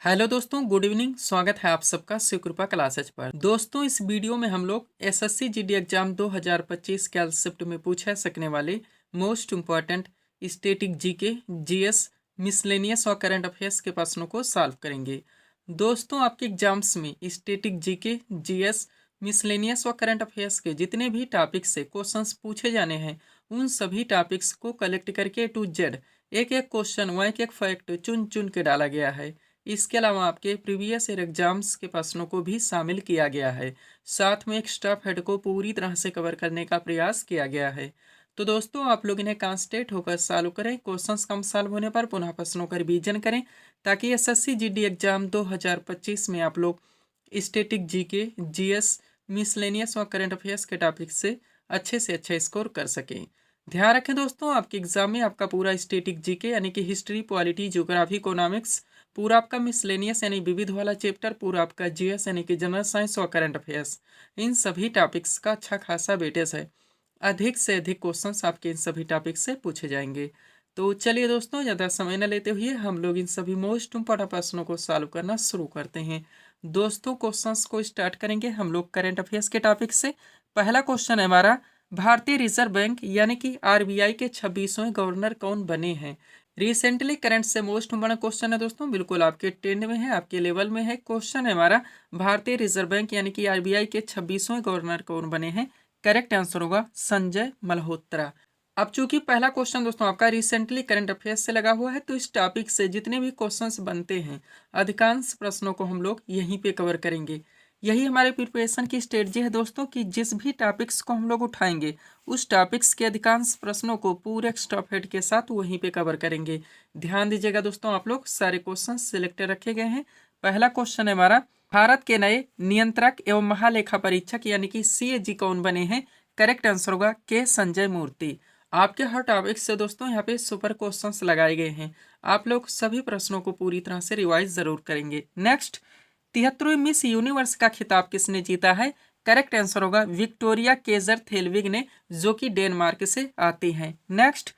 Hello दोस्तों, good evening. स्वागत है आप सबका शिव कृपा क्लासेज पर। दोस्तों, इस वीडियो में हम लोग एसएससी जीडी एग्जाम 2025 के शिफ्ट में पूछे सकने वाले most important static GK, GS, miscellaneous और करंट अफेयर्स के प्रश्नों को सॉल्व करेंगे। दोस्तों, आपके एग्जाम्स में स्टैटिक जीके, जीएस, मिसलेनियस और करंट अफेयर्स के जितने भी टॉपिक्स से क्वेश्चंस पूछे जाने हैं, उन सभी टॉपिक्स को कलेक्ट करके टू जेड एक एक क्वेश्चन व एक एक फैक्ट चुन चुन के डाला गया है। इसके अलावा आपके प्रीवियस ईयर एग्जाम्स के प्रश्नों को भी शामिल किया गया है। साथ में एक्स्ट्रा हेड को पूरी तरह से कवर करने का प्रयास किया गया है। तो दोस्तों, आप लोग इन्हें कॉन्सेंट्रेट होकर सॉल्व करें। क्वेश्चंस कम सॉल्व होने पर पुनः प्रश्नों का रिवीजन करें, ताकि एसएससी जीडी एग्जाम 2025 में आप लोग स्टैटिक जीके, जीएस, मिसलेनियस और करंट अफेयर्स के टॉपिक से अच्छा स्कोर कर सकें। ध्यान रखें दोस्तों, आपके एग्जाम में आपका पूरा स्टैटिक जीके यानी कि हिस्ट्री, पॉलिटी, ज्योग्राफी, इकोनॉमिक्स, पूरा आपका मिसलेनियस यानी विविध वाला चैप्टर, पूरा आपका जीएस यानी कि जनरल साइंस और करंट अफेयर्स, इन सभी टॉपिक्स का अच्छा खासा वेटेज है। अधिक से अधिक क्वेश्चंस आपके इन सभी टॉपिक्स से पूछे जाएंगे। तो चलिए दोस्तों, ज़्यादा समय न लेते हुए हम लोग इन सभी मोस्ट इम्पोर्टेंट प्रश्नों को सॉल्व करना शुरू करते हैं। दोस्तों, क्वेश्चंस को स्टार्ट करेंगे हम लोग करंट अफेयर्स के टॉपिक से। पहला क्वेश्चन है हमारा, भारतीय रिजर्व बैंक यानी कि आरबीआई के 26वें गवर्नर कौन बने हैं? रिसेंटली करंट से मोस्ट इम्पोर्टेंट क्वेश्चन है दोस्तों, बिल्कुल आपके ट्रेंड में है, आपके लेवल में है। क्वेश्चन है हमारा, भारतीय रिजर्व बैंक यानी कि आरबीआई के 26वें गवर्नर कौन बने हैं? करेक्ट आंसर होगा संजय मल्होत्रा। अब चूंकि पहला क्वेश्चन दोस्तों आपका रिसेंटली करंट अफेयर्स से लगा हुआ है, तो इस टॉपिक से जितने भी क्वेश्चंस बनते हैं, अधिकांश प्रश्नों को हम लोग यहीं पे कवर करेंगे। यही हमारे प्रिपरेशन की स्ट्रेटजी है दोस्तों, कि जिस भी टॉपिक्स को हम लोग उठाएंगे, उस टॉपिक्स के अधिकांश प्रश्नों को पूरे स्टॉप हेड के साथ वहीं पे कवर करेंगे। ध्यान दीजिएगा दोस्तों, आप लोग सारे क्वेश्चन सिलेक्टेड रखे गए हैं। पहला क्वेश्चन है हमारा, भारत के नए नियंत्रक एवं महालेखा परीक्षक यानी कि सीएजी कौन बने हैं? करेक्ट आंसर होगा के संजय मूर्ति। आपके हर टॉपिक से दोस्तों यहाँ पे सुपर क्वेश्चंस लगाए गए हैं। आप लोग सभी प्रश्नों को पूरी तरह से रिवाइज जरूर करेंगे। नेक्स्ट, 73वीं मिस यूनिवर्स का खिताब किसने जीता है? करेक्ट आंसर होगा विक्टोरिया केजर थेलविग ने, जो कि डेनमार्क से आती हैं। नेक्स्ट,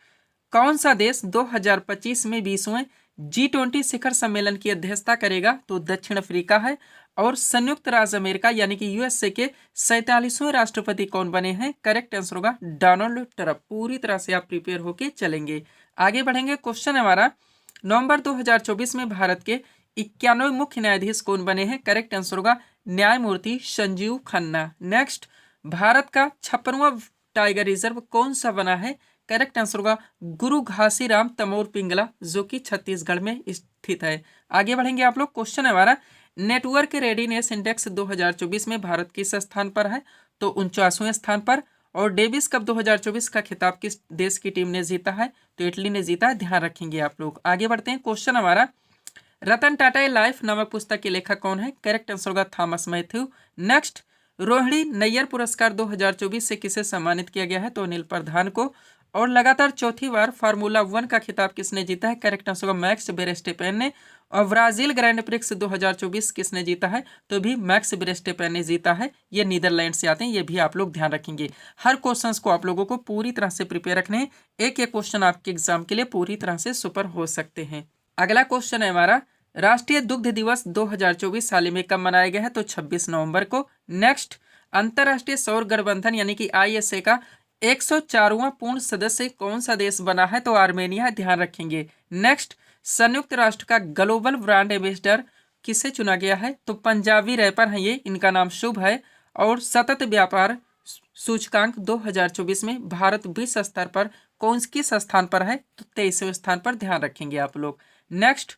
कौन सा देश 2025 में 20वें G20 शिखर सम्मेलन की अध्यक्षता करेगा? तो दक्षिण अफ्रीका है। और संयुक्त राज्य अमेरिका यानी कि यूएसए के 47वें राष्ट्रपति कौन बने हैं? करेक्ट आंसर होगा डोनाल्ड ट्रंप। पूरी तरह से आप प्रिपेयर होके चलेंगे। आगे बढ़ेंगे। क्वेश्चन हमारा, नवंबर 2024 में भारत के 91 मुख्य न्यायाधीश कौन बने हैं? करेक्ट आंसर होगा न्यायमूर्ति संजीव खन्ना। नेक्स्ट, भारत का 56वां टाइगर रिजर्व कौन सा बना है? करेक्ट आंसर होगा गुरु घासीराम तमोर पिंगला, जो कि छत्तीसगढ़ में स्थित है। आगे बढ़ेंगे आप लोग। क्वेश्चन है हमारा, नेटवर्क रेडीनेस इंडेक्स 2024 में भारत किस स्थान पर है? तो 49वें स्थान पर। और डेविस कप 2024 का खिताब किस देश की टीम ने जीता है? तो इटली ने जीता है। ध्यान रखेंगे आप लोग। आगे बढ़ते हैं। क्वेश्चन हमारा, रतन टाटा ए लाइफ नामक पुस्तक के लेखक कौन है? करेक्ट आंसर होगा थॉमस मैथ्यू। नेक्स्ट, रोहिणी नैयर पुरस्कार 2024 से किसे सम्मानित किया गया है? तो अनिल प्रधान को। और लगातार चौथी बार फार्मूला 1 का खिताब किसने जीता है? करेक्ट आंसर होगा मैक्स वेरस्टेपेन ने। और ब्राजील ग्रैंड प्रिक्स 2024 किसने जीता है? तो भी मैक्स वेरस्टेपेन ने जीता है। ये नीदरलैंड से आते हैं, ये भी आप लोग ध्यान रखेंगे। हर क्वेश्चन को आप लोगों को पूरी तरह से प्रिपेयर रखने हैं। एक एक क्वेश्चन आपके एग्जाम के लिए पूरी तरह से सुपर हो सकते हैं। अगला क्वेश्चन है हमारा, राष्ट्रीय दुग्ध दिवस 2024 हाल ही में कब मनाया गया है? तो 26 नवंबर को। नेक्स्ट, अंतरराष्ट्रीय सौर गठबंधन यानी कि आईएसए का 104वां पूर्ण सदस्य कौन सा देश बना है? तो आर्मेनिया। ध्यान रखेंगे। नेक्स्ट, संयुक्त राष्ट्र का ग्लोबल ब्रांड एम्बेसडर किसे चुना गया है? तो पंजाबी रैपर हैं ये, इनका नाम शुभ है। और सतत व्यापार सूचकांक 2024 में भारत विश्व स्तर पर किस स्थान पर है? तो 23वें स्थान पर। ध्यान रखेंगे आप लोग। नेक्स्ट,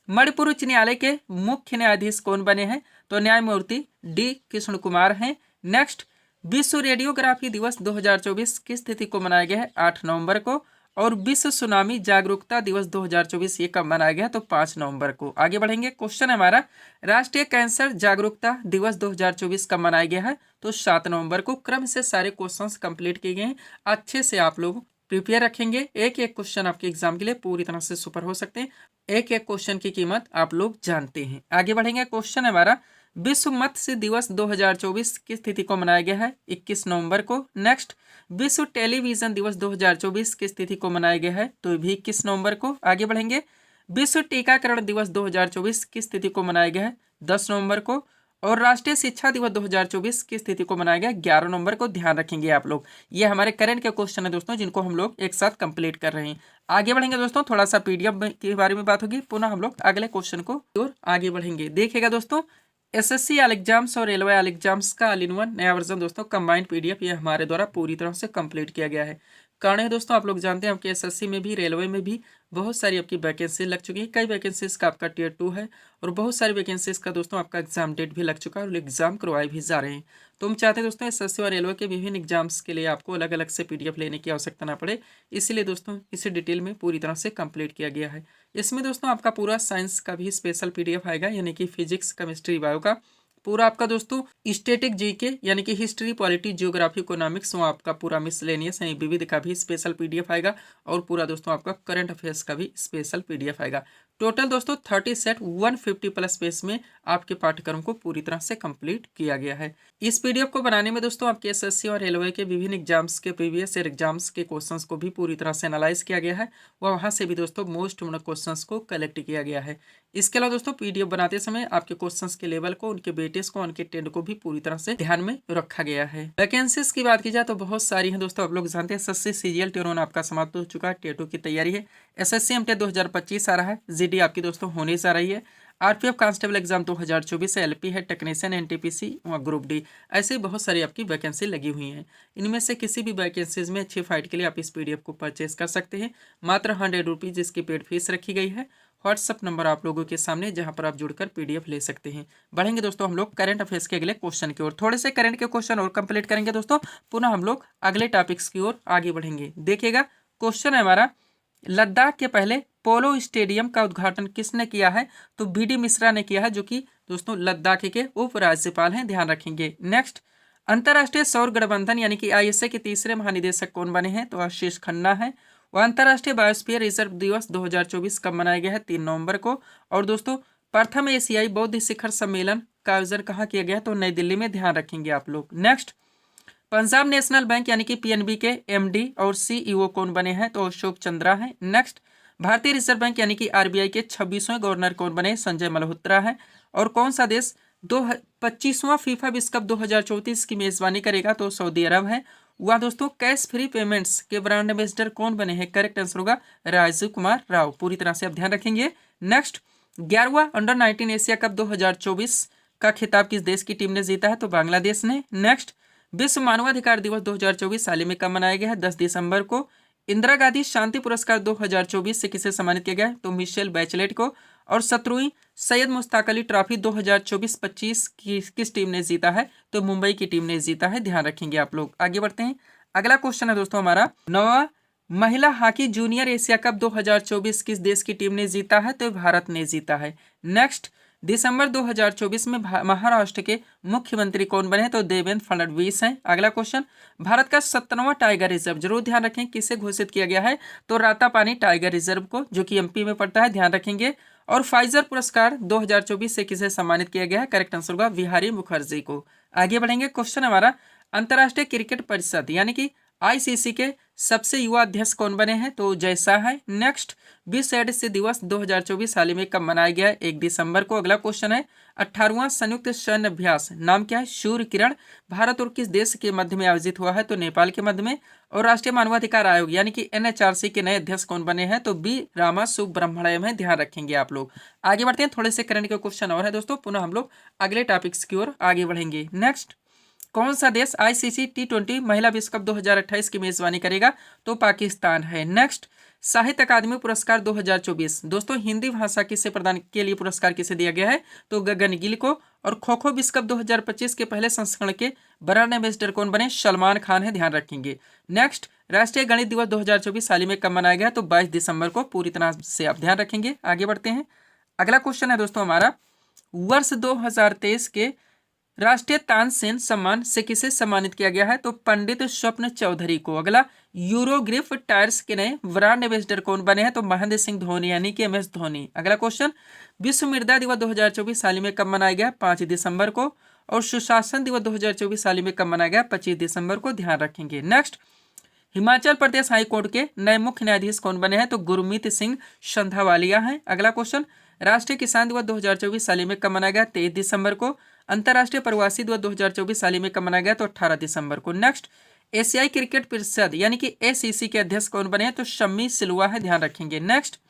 मणिपुर उच्च न्यायालय के मुख्य न्यायाधीश कौन बने हैं? तो न्यायमूर्ति डी कृष्ण कुमार हैं। नेक्स्ट, विश्व रेडियोग्राफी दिवस 2024 किस तिथि को मनाया गया है? 8 नवंबर को। और विश्व सुनामी जागरूकता दिवस 2024 ये कब मनाया गया? तो 5 नवंबर को। आगे बढ़ेंगे। क्वेश्चन है हमारा, राष्ट्रीय कैंसर जागरूकता दिवस 2024 कब मनाया गया है? तो 7 नवंबर को। क्रम से सारे क्वेश्चंस कंप्लीट किए गए हैं। अच्छे से आप लोग प्रिपेयर रखेंगे। एक एक क्वेश्चन आपके एग्जाम के लिए पूरी तरह से सुपर हो सकते हैं। एक एक क्वेश्चन की कीमत आप लोग जानते हैं। आगे बढ़ेंगे। क्वेश्चन है हमारा, विश्व मत्स्य दिवस 2024 किस तिथि को मनाया गया है? 21 नवंबर को। नेक्स्ट, विश्व टेलीविजन दिवस 2024 किस तिथि को मनाया गया है? तो भी 21 नवंबर को। आगे बढ़ेंगे। विश्व टीकाकरण दिवस 2024 किस तिथि को मनाया गया है? 10 नवंबर को। और राष्ट्रीय शिक्षा दिवस 2024 किस तिथि को मनाया गया? 11 नवंबर को। ध्यान रखेंगे आप लोग। ये हमारे करंट के क्वेश्चन है दोस्तों, जिनको हम लोग एक साथ कंप्लीट कर रहे हैं। आगे बढ़ेंगे दोस्तों, थोड़ा सा पीडीएफ के बारे में बात होगी, पुनः हम लोग अगले क्वेश्चन को और आगे बढ़ेंगे। देखिएगा दोस्तों, एसएससी ऑल एग्जाम्स और रेलवे ऑल एग्जाम्स का ऑल इन वन नया वर्जन दोस्तों कंबाइंड पीडीएफ ये हमारे द्वारा पूरी तरह से कंप्लीट किया गया है। कारण है दोस्तों, आप लोग जानते हैं आपके एसएससी में भी, रेलवे में भी बहुत सारी आपकी वैकेंसी लग चुकी है। कई वैकेंसीज का आपका टियर 2 है और बहुत सारी वैकेंसीज का दोस्तों आपका एग्जाम डेट भी लग चुका है और एग्जाम करवाए भी जा रहे हैं। तो हम चाहते हैं दोस्तों एसएससी और रेलवे के विभिन्न एग्जाम्स के लिए आपको अलग अलग से पीडीएफ लेने की आवश्यकता ना पड़े, इसीलिए दोस्तों इसे डिटेल में पूरी तरह से कंप्लीट किया गया है। इसमें दोस्तों आपका पूरा साइंस का भी स्पेशल पीडीएफ आएगा, यानी कि फिजिक्स, केमिस्ट्री, बायो का पूरा आपका दोस्तों स्टैटिक जीके यानी कि हिस्ट्री, पॉलिटी, जियोग्राफी, इकोनॉमिक्स, वो आपका पूरा मिसलेनियस यानी विविध का भी स्पेशल पीडीएफ आएगा और पूरा दोस्तों आपका करंट अफेयर्स का भी स्पेशल पीडीएफ आएगा। टोटल दोस्तों 30 सेट 150 प्लस पेज में आपके पाठ्यक्रम को पूरी तरह से कंप्लीट किया गया है। इस पीडीएफ को बनाने में दोस्तों आपके एसएससी और रेलवे के विभिन्न एग्जाम्स के प्रीवियस ईयर एग्जाम्स के क्वेश्चंस को भी पूरी तरह से एनालाइज किया गया है और वहां से भी दोस्तों मोस्ट इम्पोर्टेंट क्वेश्चंस को कलेक्ट किया गया है। इसके अलावा दोस्तों पीडीएफ बनाते समय आपके क्वेश्चंस के लेवल को, उनके वेटेज को, उनके ट्रेंड को भी पूरी तरह से ध्यान में रखा गया है। वैकेंसीज की बात की जाए तो बहुत सारी हैं दोस्तों, आप लोग जानते हैं एसएससी सीजीएल टियर 1 आपका समाप्त हो चुका है, टियर 2 की तैयारी है। एसएससी एमटीएस 2025 आ रहा है, जीडी आपकी दोस्तों होने जा रही है, आरपीएफ कांस्टेबल एग्जाम 2024 है, एलपी है, टेक्नीशियन, एनटीपीसी व ग्रुप डी, ऐसे बहुत सारी आपकी वैकेंसी लगी हुई हैं। इनमें से किसी भी वैकेंसीज में अच्छी फाइट के लिए आप इस पीडीएफ को परचेज कर सकते हैं। मात्र 100 रुपीज इसकी पेड फीस रखी गई है। व्हाट्सअप नंबर आप लोगों के सामने, जहां पर आप जुड़कर पीडीएफ ले सकते हैं। बढ़ेंगे दोस्तों हम लोग करंट अफेयर्स के अगले क्वेश्चन की ओर, थोड़े से करंट के क्वेश्चन और कंप्लीट करेंगे दोस्तों, पुनः हम लोग अगले टॉपिक्स की ओर आगे बढ़ेंगे। देखिएगा क्वेश्चन है हमारा, लद्दाख के पहले पोलो स्टेडियम का उद्घाटन किसने किया है? तो बीडी मिश्रा ने किया है, जो कि दोस्तों लद्दाख के उपराज्यपाल हैं, ध्यान रखेंगे। नेक्स्ट, अंतर्राष्ट्रीय सौर गठबंधन यानी कि आईएसए के तीसरे महानिदेशक कौन बने हैं? तो आशीष खन्ना है। वह अंतर्राष्ट्रीय बायोस्फीयर रिजर्व दिवस 2024 कब मनाया गया है? 3 नवंबर को। और दोस्तों प्रथम एशियाई बौद्ध शिखर सम्मेलन का आयोजन कहाँ किया गया है? तो नई दिल्ली में, ध्यान रखेंगे आप लोग। नेक्स्ट, पंजाब नेशनल बैंक यानी कि पीएनबी के एमडी और सीईओ कौन बने हैं? तो अशोक चंद्रा है। नेक्स्ट, भारतीय रिजर्व बैंक यानी कि आरबीआई के 26वें गवर्नर कौन बने? संजय मल्होत्रा है। और कौन सा देश 25वां फीफा विश्व कप 2034 की मेजबानी करेगा? तो सऊदी अरब है। वह दोस्तों कैश फ्री पेमेंट्स के ब्रांड एम्बेसडर कौन बने हैं? करेक्ट आंसर होगा राजीव कुमार राव। पूरी तरह से आप ध्यान रखेंगे। नेक्स्ट, 11वां अंडर 19 एशिया कप 2024 का खिताब किस देश की टीम ने जीता है? तो बांग्लादेश ने। नेक्स्ट, विश्व मानवाधिकार दिवस 2024 हाल ही में कब मनाया गया है? 10 दिसंबर को। इंदिरा गांधी शांति पुरस्कार 2024 से किसे सम्मानित किया गया है? तो मिशेल बैचलेट को। और 17वीं सैयद मुश्ताक अली ट्रॉफी 2024-25 की किस टीम ने जीता है? तो मुंबई की टीम ने जीता है, ध्यान रखेंगे आप लोग। आगे बढ़ते हैं, अगला क्वेश्चन है दोस्तों हमारा, 9वां महिला हॉकी जूनियर एशिया कप 2024 किस देश की टीम ने जीता है? तो भारत ने जीता है। नेक्स्ट, दिसंबर 2024 में महाराष्ट्र के मुख्यमंत्री कौन बने? तो देवेंद्र फडणवीस हैं। अगला क्वेश्चन, भारत का 17वां टाइगर रिजर्व, जरूर ध्यान रखें किसे घोषित किया गया है? तो रातापानी टाइगर रिजर्व को, जो कि एमपी में पड़ता है, ध्यान रखेंगे। और फाइजर पुरस्कार 2024 से किसे सम्मानित किया गया है? करेक्ट आंसर होगा बिहारी मुखर्जी को। आगे बढ़ेंगे, क्वेश्चन हमारा, अंतर्राष्ट्रीय क्रिकेट परिषद यानी कि आईसीसी के सबसे युवा अध्यक्ष कौन बने हैं? तो जय शाह है। नेक्स्ट, विश्व एड्स दिवस 2024 हाल ही में कब मनाया गया है? 1 दिसंबर को। अगला क्वेश्चन है, 18वां संयुक्त सैन्य अभ्यास नाम क्या है? सूर्य किरण, भारत और किस देश के मध्य में आयोजित हुआ है? तो नेपाल के मध्य में। और राष्ट्रीय मानवाधिकार आयोग यानी कि एनएचआरसी के नए अध्यक्ष कौन बने हैं? तो बी रामा सुब्रह्मण्यम है, ध्यान रखेंगे आप लोग। आगे बढ़ते हैं, थोड़े से करंट के क्वेश्चन और है दोस्तों, पुनः हम लोग अगले टॉपिक्स की ओर आगे बढ़ेंगे। नेक्स्ट, कौन सा देश आईसीसी T20 महिला विश्व कप 2028 की मेजबानी करेगा? तो पाकिस्तान है। नेक्स्ट, साहित्य अकादमी पुरस्कार 2024 दोस्तों हिंदी भाषा किसे प्रदान के लिए पुरस्कार किसे दिया गया है? तो गगन गिल को। और खो खो विश्व कप 2025 के पहले संस्करण के ब्रांड एम्बेसडर कौन बने? सलमान खान है, ध्यान रखेंगे। नेक्स्ट, राष्ट्रीय गणित दिवस 2024 हाल ही में कब मनाया गया? तो 22 दिसंबर को। पूरी तरह से आप ध्यान रखेंगे। आगे बढ़ते हैं, अगला क्वेश्चन है दोस्तों हमारा, वर्ष 2023 के राष्ट्रीय तानसेन सम्मान से किसे सम्मानित किया गया है? तो पंडित स्वप्न चौधरी को। अगला, यूरोग्रिफ टायर्स के नए ब्रांड एम्बेसडर कौन बने हैं? तो महेंद्र सिंह धोनी यानी कि MS धोनी। अगला क्वेश्चन, विश्व मृदा दिवस 2024 हाल ही में कब मनाया गया? 5 दिसंबर को। और सुशासन दिवस 2024 हाल ही में कब मनाया गया? 25 दिसंबर को, ध्यान रखेंगे। Next, Himachal Pradesh high court के नए मुख्य न्यायाधीश कौन बने हैं? तो गुरमीत सिंह संधावालिया हैं। अगला क्वेश्चन, राष्ट्रीय किसान दिवस 2024 साल में कब मनाया गया? 23 दिसंबर को। अंतर्राष्ट्रीय प्रवासी दिवस 2024 साल में कब मनाया गया? तो 18 दिसंबर को। नेक्स्ट, एशियाई क्रिकेट परिषद यानी कि ACC के अध्यक्ष कौन बने हैं? तो शम्मी सिलवा है, ध्यान रखेंगे। नेक्स्ट,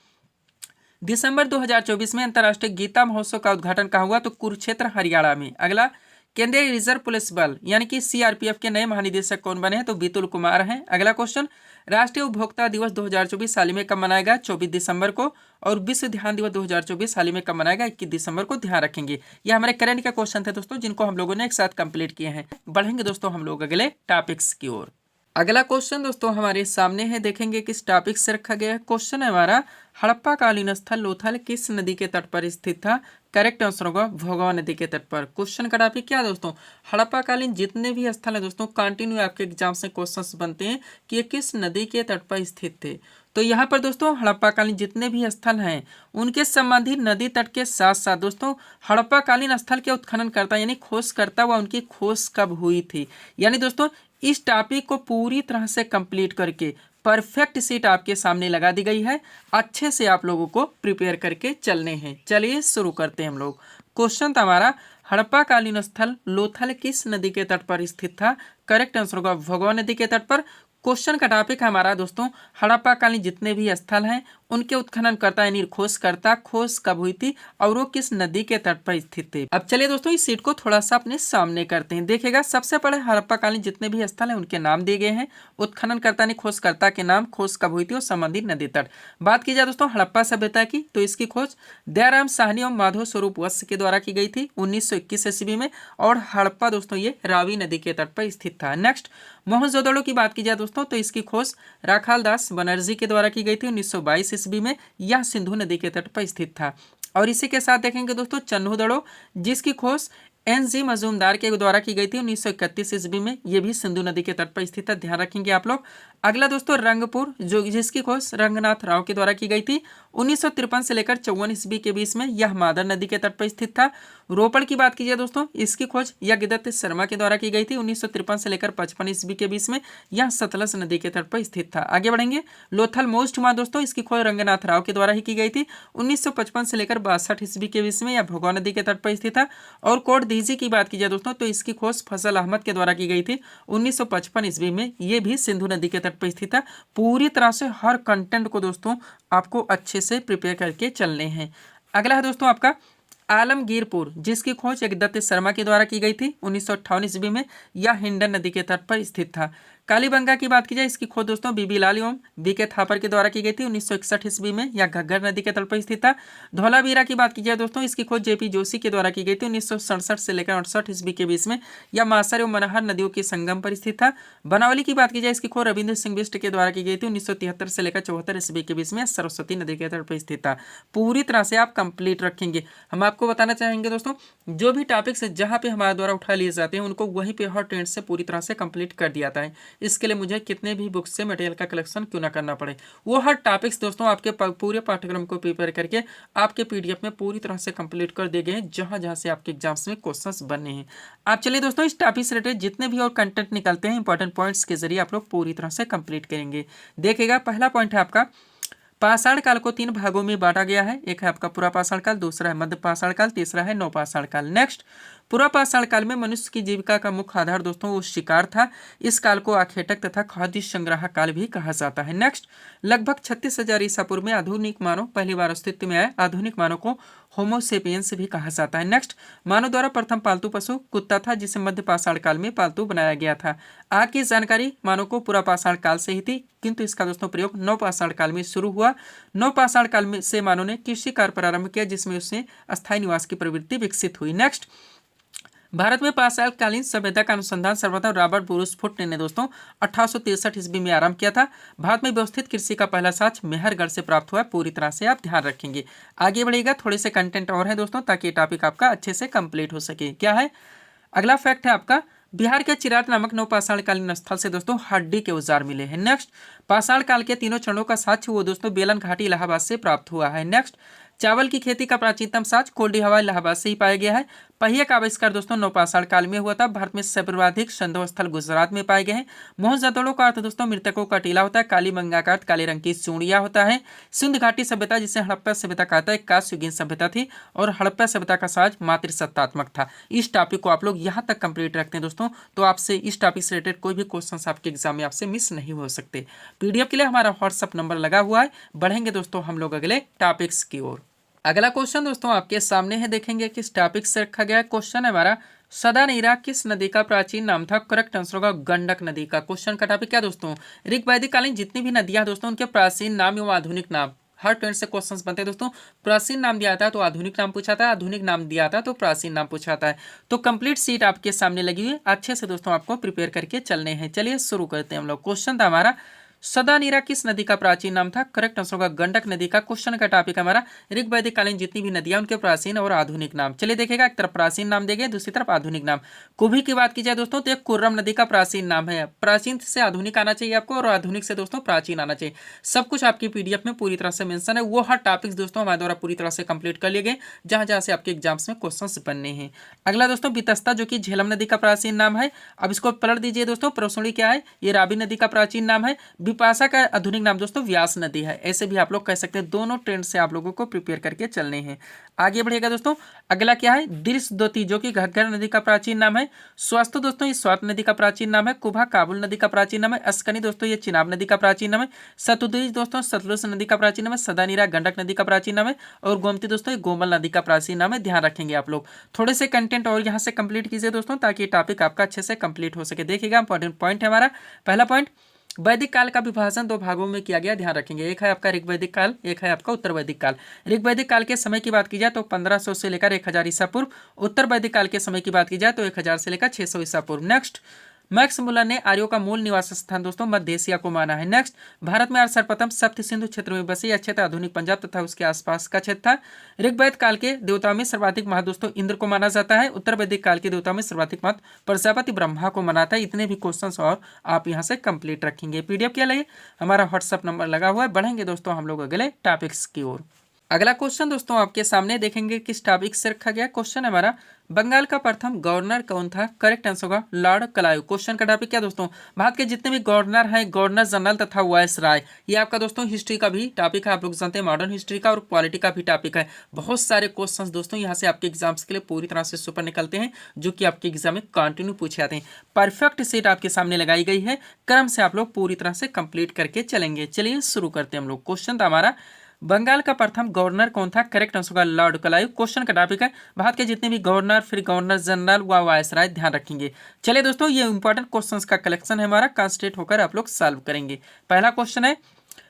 दिसंबर 2024 में अंतर्राष्ट्रीय गीता महोत्सव का उद्घाटन कहाँ हुआ? तो कुरुक्षेत्र हरियाणा में। अगला, केंद्रीय रिजर्व पुलिस बल यानी कि CRPF के नए महानिदेशक कौन बने हैं? तो बीतुल कुमार हैं। अगला क्वेश्चन, राष्ट्रीय उपभोक्ता दिवस 2024 हाल में कब मनाया गया? 24 दिसंबर को। और विश्व ध्यान दिवस 2024 हाल में कब मनाया गया? 21 दिसंबर को, ध्यान रखेंगे। ये हमारे करंट का क्वेश्चन थे दोस्तों, जिनको हम लोगों ने एक साथ कंप्लीट किए हैं। बढ़ेंगे दोस्तों हम लोग अगले टॉपिक्स की ओर। अगला क्वेश्चन दोस्तों हमारे सामने है, देखेंगे किस टॉपिक से रखा गया है। क्वेश्चन है हमारा, हड़प्पा कालीन स्थल लोथल किस नदी के तट पर स्थित था? करेक्ट आंसर होगा भोगवा नदी के तट पर। क्वेश्चन का टॉपिक क्या है दोस्तों? हड़प्पा कालीन जितने भी स्थल है दोस्तों, कंटिन्यू आपके एग्जाम से क्वेश्चंस बनते हैं कि ये किस नदी के तट पर स्थित थे। तो यहाँ पर दोस्तों हड़प्पा कालीन जितने भी स्थल हैं उनके संबंधित नदी तट के साथ साथ दोस्तों हड़प्पा कालीन स्थल के उत्खनन करता यानी खोज करता हुआ उनकी खोज कब हुई थी। यानी दोस्तों इस टॉपिक को पूरी तरह से कंप्लीट करके परफेक्ट सीट आपके सामने लगा दी गई है। अच्छे से आप लोगों को प्रिपेयर करके चलने हैं। चलिए शुरू करते हैं हम लोग। क्वेश्चन था हमारा, हड़प्पा कालीन स्थल लोथल किस नदी के तट पर स्थित था? करेक्ट आंसर होगा भोगवा नदी के तट पर। क्वेश्चन का टॉपिक है हमारा दोस्तों, हड़प्पा कालीन जितने भी स्थल हैं उनके उत्खनन करता यानी खोज करता, खोज कब हुई थी और वो किस नदी के तट पर स्थित थे। अब चलिए दोस्तों इस सीट को थोड़ा सा अपने सामने करते हैं। देखिएगा सबसे पहले हड़प्पा कालीन जितने भी स्थल हैं उनके नाम दिए गए हैं, उत्खनन करता यानी खोजकर्ता के नाम, खोज कब हुई थी और संबंधित नदी तट। बात की जाए दोस्तों हड़प्पा सभ्यता की, तो इसकी खोज दयाराम साहनी और माधव स्वरूप वत्स के द्वारा की गई थी 1921 ईस्वी में। और हड़प्पा दोस्तों ये रावी नदी के तट पर स्थित था। नेक्स्ट, मोहनजोदड़ो की बात की जाए दोस्तों तो इसकी खोज राखाल दास बनर्जी के द्वारा की गई थी 1922 ईस्वी में। यह सिंधु नदी के तट पर स्थित था। और इसी के साथ देखेंगे दोस्तों चन्हूदड़ो, जिसकी खोज NG मजूमदार के द्वारा की गई थी 1931 ईस्वी में। यह भी सिंधु नदी के तट पर स्थित है, ध्यान रखेंगे आप लोग। अगला दोस्तों रंगपुर, जो जिसकी खोज रंगनाथ राव के द्वारा की गई थी 1953 से लेकर 54 ईस्वी के बीच में। यह मादर नदी के तट पर स्थित था। रोपड़ की बात कीजिए दोस्तों, इसकी खोज यज्ञदत्त शर्मा के द्वारा की गई थी 1953 से लेकर 55 ईस्वी के बीच में। यह सतलज नदी के तट पर स्थित था। आगे बढ़ेंगे, लोथल मोस्ट हुआ दोस्तों, इसकी खोज रंगनाथ राव के द्वारा ही की गई थी 1955 से लेकर 62 ईस्वी के बीच में। यह भोगवा नदी के तट पर स्थित था। और कोट दीजी की बात की जाए दोस्तों तो इसकी खोज फजल अहमद के द्वारा की गई थी 1955 ईस्वी में। ये भी सिंधु नदी के तट पर स्थित है। पूरी तरह से हर कंटेंट को दोस्तों आपको अच्छे से प्रिपेयर करके चलने हैं। अगला है दोस्तों आपका आलमगीरपुर, जिसकी खोज यज्ञदत्त शर्मा के द्वारा की गई थी 1958 ईस्वी में। यह हिंडन नदी के तट पर स्थित था। कालीबंगा की बात की जाए, इसकी खोज दोस्तों बीबी लाल एवं BK थापर के द्वारा की गई थी 1961 ईस्वी में। यह घग्गर नदी के तट पर स्थित था। धौलावीरा की बात की जाए दोस्तों, इसकी खोज JP जोशी के द्वारा की गई थी 1967 से लेकर 68 ईस्वी के बीच में। यह मासर एवं मनहर नदियों के संगम पर स्थित था। बनावली की बात की जाए, इसकी खोज रविंद्र सिंह बिष्ट के द्वारा की गई थी 1973 से लेकर 74 ईस्वी के बीच में। सरस्वती नदी के तट पर स्थित था। पूरी तरह से आप कंप्लीट रखेंगे। हम आपको बताना चाहेंगे दोस्तों, जो भी टॉपिक्स जहाँ पे हमारे द्वारा उठा लिए जाते हैं उनको वहीं पे हर ट्रेंड से पूरी तरह से कंप्लीट कर दिया जाता है। इसके लिए मुझे कितने भी बुक्स से मटेरियल का कलेक्शन क्यों ना करना पड़े, वो हर टॉपिक्स दोस्तों आपके पूरे पाठ्यक्रम को प्रिपेयर करके आपके PDF में पूरी तरह से कंप्लीट कर दिए गए हैं, जहाँ जहाँ से आपके एग्जाम्स में क्वेश्चंस बनने हैं। आप चलिए दोस्तों इस टॉपिक से रिलेटेड जितने भी और कंटेंट निकलते हैं इंपॉर्टेंट पॉइंट्स के जरिए आप लोग पूरी तरह से कंप्लीट करेंगे। देखिएगा पहला पॉइंट है आपका, पाषाण काल को 3 भागों में बांटा गया है। एक है आपका पुरा पाषाण काल, दूसरा है मध्य पाषाण काल, तीसरा है नवपाषाण काल। नेक्स्ट, पुरा पाषाण काल में मनुष्य की जीविका का मुख्य आधार दोस्तों वो शिकार था। इस काल को आखेटक तथा खाद्य संग्रह काल भी कहा जाता है। नेक्स्ट, लगभग 36,000 ईसा पूर्व में आधुनिक मानव पहली बार अस्तित्व में आए। आधुनिक मानव को होमो सेपियंस भी कहा जाता है। नेक्स्ट, मानव द्वारा प्रथम पालतू पशु कुत्ता था, जिसे मध्य पाषाण काल में पालतू बनाया गया था। आग की जानकारी मानव को पुरा पाषाण काल से ही थी, किंतु इसका दोस्तों प्रयोग नवपाषाण काल में शुरू हुआ। नवपाषाण काल में से मानव ने कृषि कार्य प्रारंभ किया, जिसमें उससे अस्थायी निवास की प्रवृत्ति विकसित हुई। नेक्स्ट, भारत में पाषाणकालीन सभ्यता का अनुसंधान सर्वप्रथम रॉबर्ट ब्रूस फुट ने दोस्तों 1863 ईस्वी में आरंभ किया था। भारत में व्यवस्थित कृषि का पहला साक्ष्य मेहरगढ़ से प्राप्त हुआ। पूरी तरह से आप ध्यान रखेंगे। आगे बढ़ेगा, थोड़े से कंटेंट और है दोस्तों, ताकि टॉपिक आपका अच्छे से कंप्लीट हो सके। क्या है अगला फैक्ट है आपका, बिहार के चिरात नामक नवपाषाणकालीन स्थल से दोस्तों हड्डी के औजार मिले हैं। नेक्स्ट, पाषाण काल के तीनों चरणों का साक्ष्य वो दोस्तों बेलन घाटी इलाहाबाद से प्राप्त हुआ है। नेक्स्ट, चावल की खेती का प्राचीनतम साज कोल्डी हवा इलाहाबाद से ही पाया गया है। पहिए का आविष्कार दोस्तों नवपाषाण काल में हुआ था। भारत में सर्वाधिक संधव स्थल गुजरात में पाए गए हैं। मोहनजोदड़ो का अर्थ दोस्तों मृतकों का टीला होता है। काली मंगा का अर्थ काले रंग की चूड़िया होता है। सिंध घाटी सभ्यता जिसे हड़प्पा सभ्यता कहता है कांस्ययुगीन सभ्यता थी और हड़प्पा सभ्यता का साज मातृसत्तात्मक था। इस टॉपिक को आप लोग यहाँ तक कंप्लीट रखते हैं दोस्तों, तो आपसे इस टॉपिक से रिलेटेड कोई भी क्वेश्चन आपके एग्जाम में आपसे मिस नहीं हो सकते। पीडीएफ के लिए हमारा व्हाट्सअप नंबर लगा हुआ है। बढ़ेंगे दोस्तों हम लोग अगले टॉपिक्स की ओर। अगला क्वेश्चन दोस्तों आपके सामने है, देखेंगे किस टॉपिक से रखा गया है। क्वेश्चन है हमारा सदानीरा किस नदी का प्राचीन नाम था। करेक्ट आंसर होगा गंडक नदी का। क्वेश्चन का टॉपिक क्या दोस्तों, ऋग वैदिक कालीन जितनी भी नदियां दोस्तों उनके प्राचीन नाम एवं आधुनिक नाम। हर ट्रेंड से क्वेश्चंस बनते हैं दोस्तों। प्राचीन नाम दिया था तो आधुनिक नाम पूछा था, आधुनिक नाम दिया था तो प्राचीन नाम पूछा था। तो कंप्लीट सीट आपके सामने लगी हुई है, अच्छे से दोस्तों आपको प्रिपेयर करके चलने हैं। चलिए शुरू करते हैं हम लोग। क्वेश्चन था हमारा सदानीरा किस नदी का प्राचीन नाम था। करेक्ट आंसर होगा गंडक नदी का। क्वेश्चन का टॉपिक हमारा ऋग वैदिक कालीन जितनी भी नदियां उनके प्राचीन और आधुनिक नाम। चलिए देखेगा, एक तरफ प्राचीन नाम देंगे, दूसरी तरफ आधुनिक नाम। कुभी की बात की जाए दोस्तों तो एक कुर्रम नदी का प्राचीन नाम है। प्राचीन से आधुनिक आना चाहिए आपको और आधुनिक से दोस्तों प्राचीन आना चाहिए। सब कुछ आपकी पीडीएफ में पूरी तरह से मेंशन है। वो हर टॉपिक्स दोस्तों हमारे द्वारा पूरी तरह से कंप्लीट कर लिए गए जहां जहां से आपके एग्जाम्स में क्वेश्चन बनने हैं। अगला दोस्तों वितस्ता जो कि झेलम नदी का प्राचीन नाम है। अब इसको पलट दीजिए दोस्तों। प्रोसुणी क्या है, ये रावी नदी का प्राचीन नाम है। विपाशा का आधुनिक नाम दोस्तों व्यास नदी है। ऐसे भी आप लोग कह सकते हैं। दोनों ट्रेंड से आप लोगों को प्रिपेयर करके चलने हैं। आगे बढ़ेगा दोस्तों। अगला क्या है, दृश्यद्योति जो कि घग्गर नदी का प्राचीन नाम है। स्वास्थ्य दोस्तों ये स्वात नदी का प्राचीन नाम है। कुभा काबुल नदी का प्राचीन नाम है। अस्कनी दोस्तों ये चिनाब नदी का प्राचीन नाम है। सतुद्री दोस्तों सतलुज नदी का प्राचीन नाम है। सदानीरा गंडक नदी का प्राचीन नाम है। और गोमती दोस्तों ये गोमल नदी का प्राचीन नाम है। ध्यान रखेंगे आप लोग। थोड़े से कंटेंट और यहाँ से कंप्लीट कीजिए दोस्तों ताकि टॉपिक आपका अच्छे से कंप्लीट हो सके। देखिएगा इंपॉर्टेंट पॉइंट है हमारा। पहला पॉइंट, वैदिक काल का विभाजन दो भागों में किया गया। ध्यान रखेंगे, एक है आपका ऋग वैदिक काल, एक है आपका उत्तर वैदिक काल। ऋग वैदिक काल के समय की बात की जाए तो 1500 से लेकर 1000 ईसा पूर्व। उत्तर वैदिक काल के समय की बात की जाए तो 1000 से लेकर 600 ईसा पूर्व। नेक्स्ट, मैक्स मुलर ने आर्यों का मूल निवास स्थान दोस्तों मध्य एशिया को माना है। नेक्स्ट, भारत में सर्वप्रथम सप्त सिंधु क्षेत्र में बसे यह क्षेत्र आधुनिक पंजाब तथा उसके आसपास का क्षेत्र था। ऋग्वेद काल के देवताओं में सर्वाधिक महत्व दोस्तों इंद्र को माना जाता है। उत्तर वैदिक काल के देवताओं में सर्वाधिक महत्व प्रजापति ब्रह्मा को मनाता है। इतने भी क्वेश्चंस और आप यहाँ से कंप्लीट रखेंगे। पीडीएफ के लिए हमारा व्हाट्सअप नंबर लगा हुआ है। बढ़ेंगे दोस्तों हम लोग अगले टॉपिक्स की ओर। अगला क्वेश्चन दोस्तों आपके सामने, देखेंगे किस टॉपिक से रखा गया। क्वेश्चन है हमारा बंगाल का प्रथम गवर्नर कौन था। करेक्ट आंसर होगा लॉर्ड क्लाइव। क्वेश्चन का टॉपिक क्या दोस्तों, भारत के जितने भी गवर्नर हैं, गवर्नर जनरल तथा वायसराय, ये आपका दोस्तों हिस्ट्री का भी टॉपिक है। आप लोग जानते हैं मॉडर्न हिस्ट्री का और पॉलिटी का भी टॉपिक है। बहुत सारे क्वेश्चंस दोस्तों यहाँ से आपके एग्जाम्स के लिए पूरी तरह से सुपर निकलते हैं जो कि आपके एग्जाम में कंटिन्यू पूछे जाते हैं। परफेक्ट सेट आपके सामने लगाई गई है। क्रम से आप लोग पूरी तरह से कंप्लीट करके चलेंगे। चलिए शुरू करते हैं हम लोग। क्वेश्चन था हमारा बंगाल का प्रथम गवर्नर कौन था। करेक्ट आंसर होगा लॉर्ड क्लाइव। क्वेश्चन का टॉपिक है भारत के जितने भी गवर्नर, फिर गवर्नर जनरल व वायसराय। ध्यान रखेंगे। चलिए दोस्तों ये इंपॉर्टेंट क्वेश्चंस का कलेक्शन है हमारा, कंसंट्रेट होकर आप लोग सॉल्व करेंगे। पहला क्वेश्चन है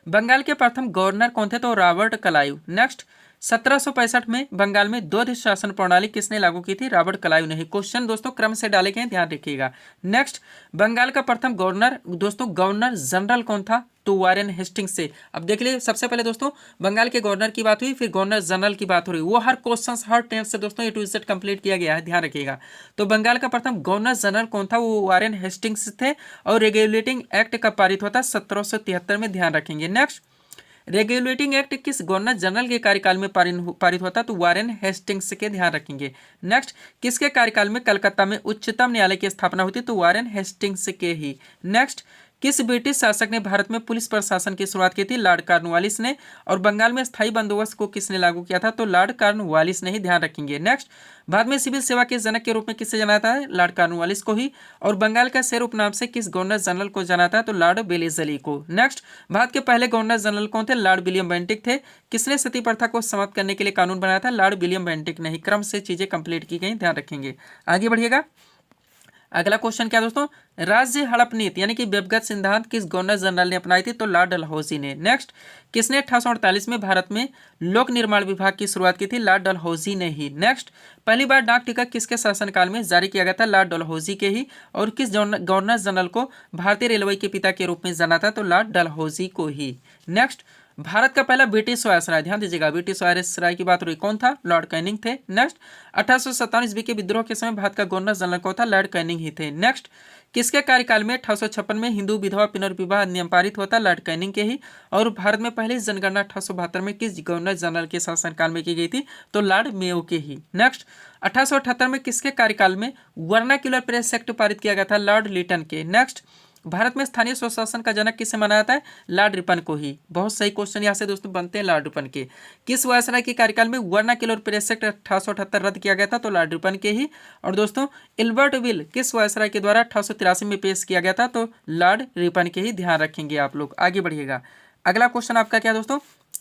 बंगाल के प्रथम गवर्नर कौन थे, तो रॉबर्ट क्लाइव। नेक्स्ट, 1765 में बंगाल में द्वैध शासन प्रणाली किसने लागू की थी, रॉबर्ट क्लाइव ने। क्वेश्चन दोस्तों क्रम से डाले गए, ध्यान रखिएगा। नेक्स्ट, बंगाल का प्रथम गवर्नर दोस्तों गवर्नर जनरल कौन था, तो वारेन हेस्टिंग्स से। अब देख लिए, सबसे पहले दोस्तों बंगाल के गवर्नर की बात हुई, फिर गवर्नर जनरल की बात हो रही। वो हर क्वेश्चंस हर टेंस से दोस्तों A to Z कंप्लीट किया गया है, ध्यान रखिएगा। तो बंगाल का प्रथम गवर्नर जनरल कौन था, वो वारेन हेस्टिंग्स थे। और रेगुलेटिंग एक्ट कब पारित होता, 1773 में। ध्यान रखेंगे। नेक्स्ट, रेगुलेटिंग एक्ट किस गवर्नर जनरल के कार्यकाल में पारित होता, तो वारेन हेस्टिंग्स के। ध्यान रखेंगे। नेक्स्ट, किसके कार्यकाल में कलकत्ता में उच्चतम न्यायालय की स्थापना होती, तो वारेन हेस्टिंग्स के ही। नेक्स्ट, किस ब्रिटिश शासक ने भारत में पुलिस प्रशासन की शुरुआत की थी, लॉर्ड कॉर्नवालिस ने। और बंगाल में स्थायी बंदोबस्त को किसने लागू किया था, तो लॉर्ड कॉर्नवालिस ने ही। ध्यान रखेंगे। नेक्स्ट, भारत में सिविल सेवा के जनक के रूप में किससे जाना जाता है, लॉर्ड कॉर्नवालिस को ही। और बंगाल का शेर उपनाम से किस गवर्नर जनरल को जाना था, तो लॉर्ड बेलेजली को। नेक्स्ट, भारत के पहले गवर्नर जनरल कौन थे, लॉर्ड विलियम बेंटिक थे। किसने सती प्रथा को समाप्त करने के लिए कानून बनाया था, लॉर्ड विलियम बेंटिक ने ही। क्रम से चीजें कंप्लीट की गई, ध्यान रखेंगे। आगे बढ़िएगा। अगला क्वेश्चन क्या दोस्तों, राज्य हड़प नीति यानी कि व्यक्तिगत सिद्धांत किस गवर्नर जनरल ने अपनाई थी, तो लॉर्ड डलहौजी ने। नेक्स्ट, किसने 1848 में भारत में लोक निर्माण विभाग की शुरुआत की थी, लॉर्ड डलहौजी ने ही। नेक्स्ट, पहली बार डाक टिकट किसके शासनकाल में जारी किया गया था, लॉर्ड डलहौजी के ही। और किस गवर्नर जनरल को भारतीय रेलवे के पिता के रूप में जाना था, तो लॉर्ड डलहौजी को ही। नेक्स्ट, भारत का पहला ब्रिटिश वायसराय, ध्यान दीजिएगा ब्रिटिश वायसराय की बात हो रही, कौन था? लॉर्ड कैनिंग थे। नेक्स्ट, 1857 ईस्वी के विद्रोह के समय भारत का गवर्नर जनरल कौन था? लॉर्ड कैनिंग ही थे। नेक्स्ट, किसके कार्यकाल में 1856 में हिंदू विधवा पुनर्विवाह अधिनियम पारित होता? लॉर्ड कैनिंग के ही। और भारत में पहली जनगणना 1872 में किस गवर्नर जनरल के शासनकाल में की गई थी? तो लॉर्ड मेयो के ही। नेक्स्ट, 1878 में किसके कार्यकाल में वर्नाक्युलर प्रेस एक्ट पारित किया गया था? लॉर्ड लिटन के। नेक्स्ट, भारत में स्थानीय स्वशासन का जनक किसे माना जाता है? लॉर्ड रिपन को ही। बहुत सही क्वेश्चन यहाँ से दोस्तों बनते हैं लॉर्ड रिपन के। किस वायसराय के कार्यकाल में वर्नाक्युलर प्रेस एक्ट 1878 रद्द किया गया था? तो लॉर्ड रिपन के ही। और दोस्तों एल्बर्ट विल किस वायसराय के द्वारा 1883 में पेश किया गया था? तो लॉर्ड रिपन के ही। ध्यान रखेंगे आप लोग, आगे बढ़िएगा। अगला क्वेश्चन आपका क्या दोस्तों?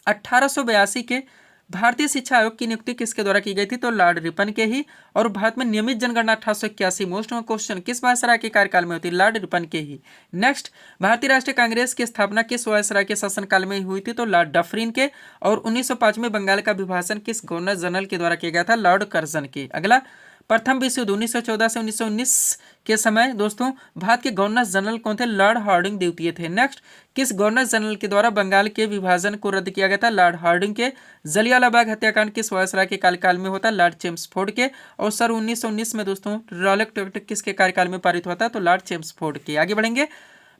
1882 के भारतीय शिक्षा आयोग की नियुक्ति किसके द्वारा की गई थी? तो लॉर्ड रिपन के ही। और भारत में नियमित जनगणना 1881 मोस्ट क्वेश्चन किस वायसराय के कार्यकाल में होती? लॉर्ड रिपन के ही। नेक्स्ट, भारतीय राष्ट्रीय कांग्रेस की स्थापना किस वायसराय के शासनकाल में हुई थी? तो लॉर्ड डफरिन के। और 1905 में बंगाल का विभाजन किस गवर्नर जनरल के द्वारा किया गया था? लॉर्ड कर्जन के। अगला, प्रथम विश्व युद्ध 1914 से 1919 के समय दोस्तों भारत के गवर्नर जनरल कौन थे? लॉर्ड हार्डिंग द्वितीय थे। नेक्स्ट, किस गवर्नर जनरल के द्वारा बंगाल के विभाजन को रद्द किया गया था? लॉर्ड हार्डिंग के। जलियांवाला बाग हत्याकांड किस वायसराय के कार्यकाल में होता? लॉर्ड चेम्सफोर्ड के। और सर 1919 में दोस्तों रॉलेट एक्ट किसके कार्यकाल में पारित हुआ था? तो लॉर्ड चेम्सफोर्ड के। आगे बढ़ेंगे।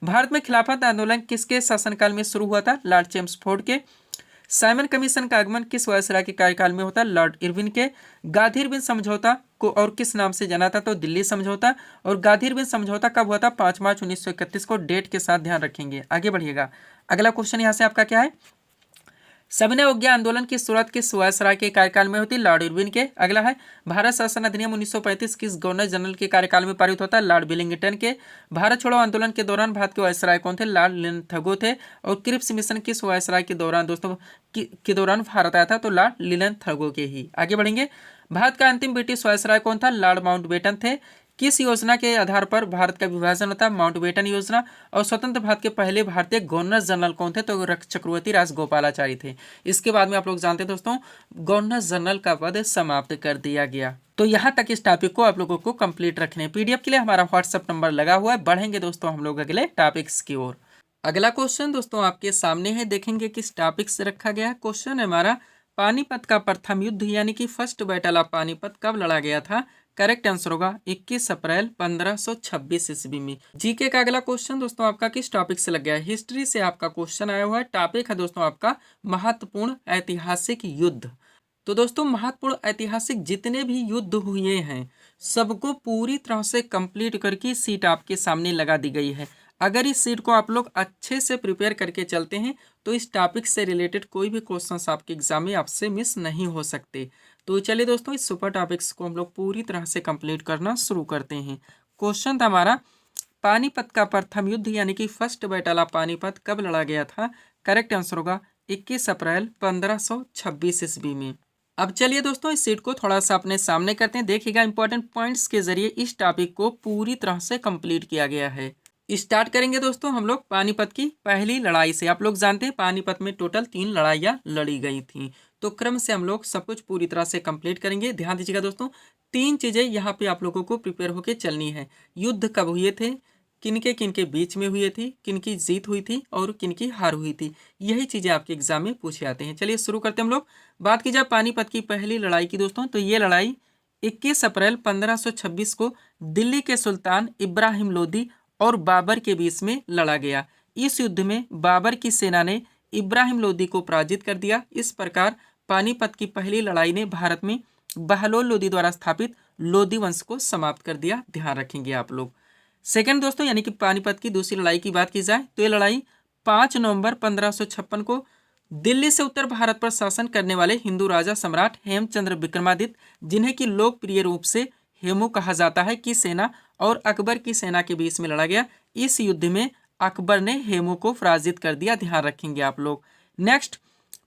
भारत में खिलाफत आंदोलन किसके शासनकाल में शुरू हुआ था? लॉर्ड चेम्सफोर्ड के। साइमन कमीशन का आगमन किस वायसराय के कार्यकाल में होता? लॉर्ड इरविन के। गांधी इरविन समझौता को और किस नाम से जाना था? तो दिल्ली समझौता। और गांधी इरविन समझौता कब हुआ था? 5 मार्च 1931 को। डेट के साथ ध्यान रखेंगे, आगे बढ़िएगा। अगला क्वेश्चन यहाँ से आपका क्या है? सविनय अवज्ञा आंदोलन की शुरुआत किस वायसराय के कार्यकाल में होती? लॉर्ड इरविन के। अगला है, भारत शासन अधिनियम 1935 किस गवर्नर जनरल के कार्यकाल में पारित होता है? लॉर्ड विलिंगटन के। भारत छोड़ो आंदोलन के दौरान भारत के वायसराय कौन थे? लॉर्ड लिनथगो थे। और क्रिप्स मिशन किस वायसराय के दौरान दोस्तों के दौरान भारत आया था? तो लॉर्ड लिनथगो के ही। आगे बढ़ेंगे। भारत का अंतिम ब्रिटिश वायसराय कौन था? लॉर्ड माउंटबेटन थे। किस योजना के आधार पर भारत का विभाजन होता है? माउंटबेटन योजना। और स्वतंत्र भारत के पहले भारतीय गवर्नर जनरल कौन थे? तो चक्रवर्ती राजगोपालाचारी थे। इसके बाद में आप लोग जानते हैं दोस्तों गवर्नर जनरल का पद समाप्त कर दिया गया। तो यहाँ तक इस टॉपिक को आप लोगों को कंप्लीट रखने पीडीएफ के लिए हमारा व्हाट्सएप नंबर लगा हुआ है। बढ़ेंगे दोस्तों हम लोग अगले टॉपिक्स की ओर। अगला क्वेश्चन दोस्तों आपके सामने है, देखेंगे किस टॉपिक से रखा गया है। क्वेश्चन है हमारा, पानीपत का प्रथम युद्ध यानी कि फर्स्ट बैटल ऑफ पानीपत कब लड़ा गया था? करेक्ट आंसर होगा 21 अप्रैल 1526 ईस्वी में। जीके का अगला क्वेश्चन दोस्तों आपका किस टॉपिक से लग गया है? हिस्ट्री से आपका क्वेश्चन आया हुआ है। टॉपिक है दोस्तों आपका महत्वपूर्ण ऐतिहासिक युद्ध। तो दोस्तों महत्वपूर्ण ऐतिहासिक जितने भी युद्ध हुए हैं सबको पूरी तरह से कंप्लीट करके सीट आपके सामने लगा दी गई है। अगर इस सीट को आप लोग अच्छे से प्रिपेयर करके चलते हैं तो इस टॉपिक से रिलेटेड कोई भी क्वेश्चंस आपके एग्जाम में आपसे मिस नहीं हो सकते। तो चलिए दोस्तों इस सुपर टॉपिक्स को हम लोग पूरी तरह से कंप्लीट करना शुरू करते हैं। क्वेश्चन था हमारा, पानीपत का प्रथम युद्ध यानी कि फर्स्ट बैटल ऑफ पानीपत कब लड़ा गया था? करेक्ट आंसर होगा 21 अप्रैल 1526 ईस्वी में। अब चलिए दोस्तों इस सीट को थोड़ा सा अपने सामने करते हैं। देखिएगा इंपॉर्टेंट पॉइंट्स के जरिए इस टॉपिक को पूरी तरह से कंप्लीट किया गया है। स्टार्ट करेंगे दोस्तों हम लोग पानीपत की पहली लड़ाई से। आप लोग जानते हैं पानीपत में टोटल 3 लड़ाइयाँ लड़ी गई थी। तो क्रम से हम लोग सब कुछ पूरी तरह से कंप्लीट करेंगे। ध्यान दीजिएगा दोस्तों 3 चीज़ें यहाँ पे आप लोगों को प्रिपेयर होकर चलनी है। युद्ध कब हुए थे, किनके बीच में हुए थी, किनकी जीत हुई थी और किनकी हार हुई थी, यही चीज़ें आपके एग्जाम में पूछे जाते हैं। चलिए शुरू करते हैं हम लोग। बात की जाए पानीपत की पहली लड़ाई की दोस्तों, तो ये लड़ाई 21 अप्रैल 1526 को दिल्ली के सुल्तान इब्राहिम लोदी और बाबर के बीच में लड़ा गया। इस युद्ध में बाबर की सेना ने इब्राहिम लोदी को पराजित कर दिया। इस प्रकार पानीपत की पहली लड़ाई ने भारत में बहलोल लोदी द्वारा स्थापित लोदी वंश को समाप्त कर दिया। ध्यान रखेंगे आप लोग। सेकंड दोस्तों यानी कि पानीपत की दूसरी लड़ाई की बात की जाए तो ये लड़ाई 5 नवंबर 1556 को दिल्ली से उत्तर भारत पर शासन करने वाले हिंदू राजा सम्राट हेमचंद्र विक्रमादित्य, जिन्हें कि लोकप्रिय रूप से हेमू कहा जाता है, की सेना और अकबर की सेना के बीच में लड़ा गया। इस युद्ध में अकबर ने हेमू को पराजित कर दिया। ध्यान रखेंगे आप लोग। नेक्स्ट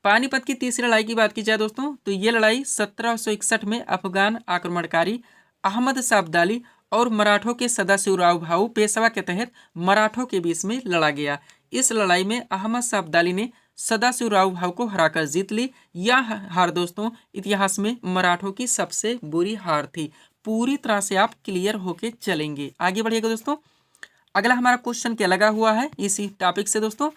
पानीपत की तीसरी लड़ाई की बात की जाए दोस्तों तो ये लड़ाई 1761 में अफगान आक्रमणकारी अहमद शाह अब्दाली और मराठों के सदाशिवराव भाऊ पेशवा के तहत मराठों के बीच में लड़ा गया। इस लड़ाई में अहमद शाह अब्दाली ने सदाशिवराव भाऊ को हराकर जीत ली। यह हार दोस्तों इतिहास में मराठों की सबसे बुरी हार थी। पूरी तरह से आप क्लियर होके चलेंगे। आगे बढ़िएगा दोस्तों। अगला हमारा क्वेश्चन क्या लगा हुआ है इसी टॉपिक से दोस्तों।